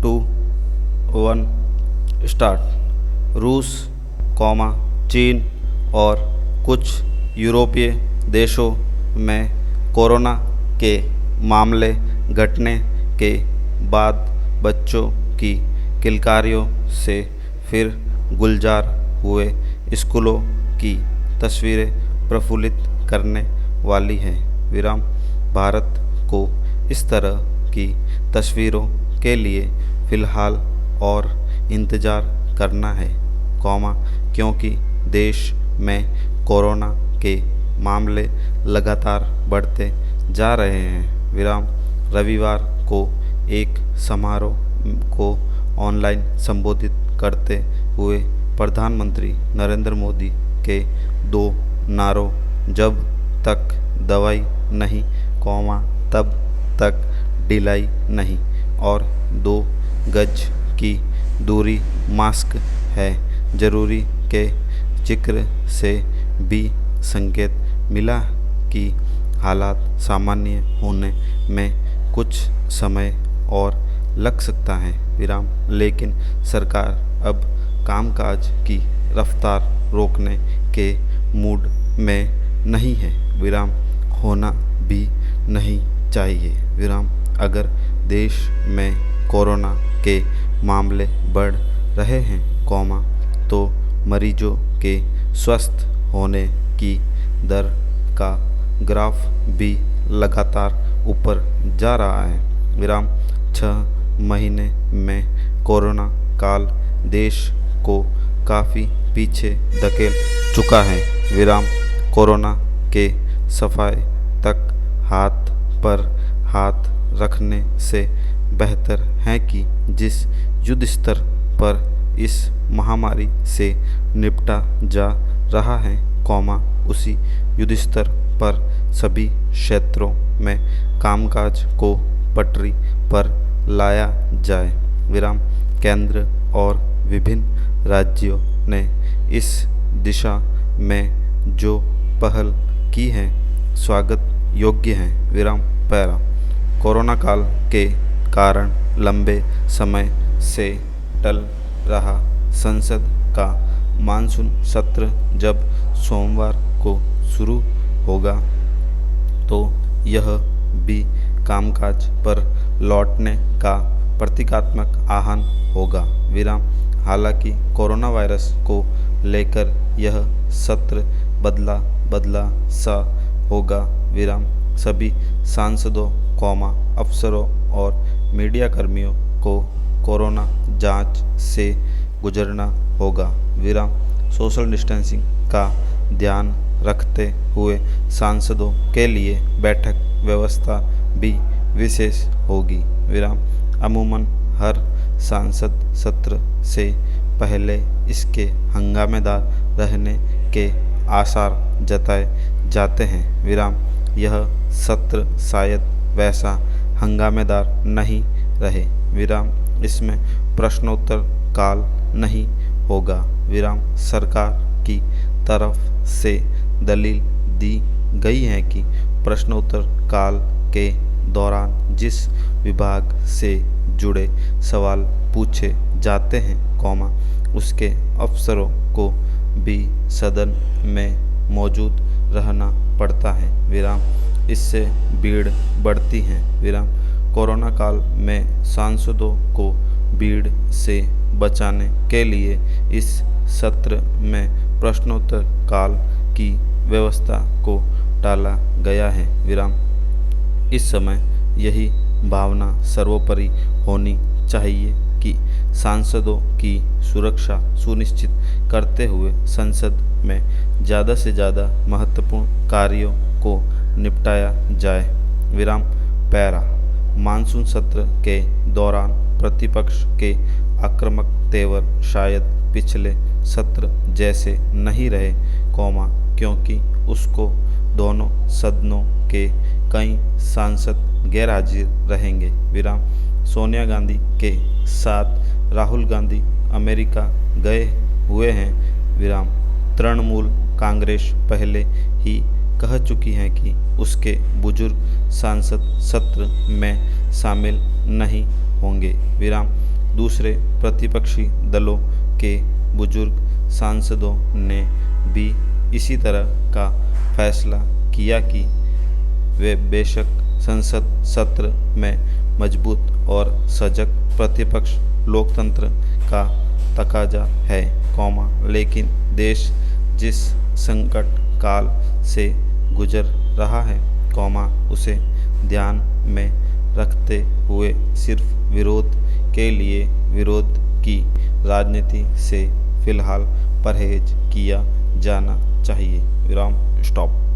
To one start. रूस, चीन और कुछ यूरोपीय देशों में कोरोना के मामले घटने के बाद बच्चों की किलकारियों से फिर गुलजार हुए स्कूलों की तस्वीरें प्रफुल्लित करने वाली हैं। भारत को इस तरह की तस्वीरों के लिए फ़िलहाल और इंतज़ार करना है, क्योंकि देश में कोरोना के मामले लगातार बढ़ते जा रहे हैं। रविवार को एक समारोह को ऑनलाइन संबोधित करते हुए प्रधानमंत्री नरेंद्र मोदी के दो नारों जब तक दवाई नहीं, तब तक ढिलाई नहीं और 2 गज की दूरी, मास्क है ज़रूरी के जिक्र से भी संकेत मिला कि हालात सामान्य होने में कुछ समय और लग सकता है। लेकिन सरकार अब कामकाज की रफ्तार रोकने के मूड में नहीं है। होना भी नहीं चाहिए। अगर देश में कोरोना के मामले बढ़ रहे हैं, तो मरीजों के स्वस्थ होने की दर का ग्राफ भी लगातार ऊपर जा रहा है। 6 महीने में कोरोना काल देश को काफ़ी पीछे धकेल चुका है। कोरोना के सफाए तक हाथ पर हाथ रखने से बेहतर है कि जिस युद्ध स्तर पर इस महामारी से निपटा जा रहा है, उसी युद्ध स्तर पर सभी क्षेत्रों में कामकाज को पटरी पर लाया जाए। केंद्र और विभिन्न राज्यों ने इस दिशा में जो पहल की है स्वागत योग्य है। कोरोना काल के कारण लंबे समय से टल रहा संसद का मानसून सत्र जब सोमवार को शुरू होगा, तो यह भी कामकाज पर लौटने का प्रतीकात्मक आह्वान होगा। हालांकि कोरोना वायरस को लेकर यह सत्र बदला सा होगा। सभी सांसदों, अफसरों और मीडिया कर्मियों को कोरोना जांच से गुजरना होगा। सोशल डिस्टेंसिंग का ध्यान रखते हुए सांसदों के लिए बैठक व्यवस्था भी विशेष होगी। अमूमन हर सांसद सत्र से पहले इसके हंगामेदार रहने के आसार जताए जाते हैं। यह सत्र शायद वैसा हंगामेदार नहीं रहे। इसमें प्रश्नोत्तर काल नहीं होगा। सरकार की तरफ से दलील दी गई है कि प्रश्नोत्तर काल के दौरान जिस विभाग से जुड़े सवाल पूछे जाते हैं, उसके अफसरों को भी सदन में मौजूद रहना पड़ता है। इससे भीड़ बढ़ती है। कोरोना काल में सांसदों को भीड़ से बचाने के लिए इस सत्र में प्रश्नोत्तर काल की व्यवस्था को टाला गया है। इस समय यही भावना सर्वोपरि होनी चाहिए कि सांसदों की सुरक्षा सुनिश्चित करते हुए संसद में ज़्यादा से ज़्यादा महत्वपूर्ण कार्यों को निपटाया जाए। मानसून सत्र के दौरान प्रतिपक्ष के आक्रामक तेवर शायद पिछले सत्र जैसे नहीं रहे, क्योंकि उसको दोनों सदनों के कई सांसद गैरहाजिर रहेंगे। सोनिया गांधी के साथ राहुल गांधी अमेरिका गए हुए हैं। तृणमूल कांग्रेस पहले ही कह चुकी है कि उसके बुजुर्ग सांसद सत्र में शामिल नहीं होंगे। दूसरे प्रतिपक्षी दलों के बुजुर्ग सांसदों ने भी इसी तरह का फैसला किया कि वे बेशक संसद सत्र में मजबूत और सजग प्रतिपक्ष लोकतंत्र का तकाजा है, लेकिन देश जिस संकट काल से गुजर रहा है, उसे ध्यान में रखते हुए सिर्फ विरोध के लिए विरोध की राजनीति से फिलहाल परहेज किया जाना चाहिए। विराम। स्टॉप।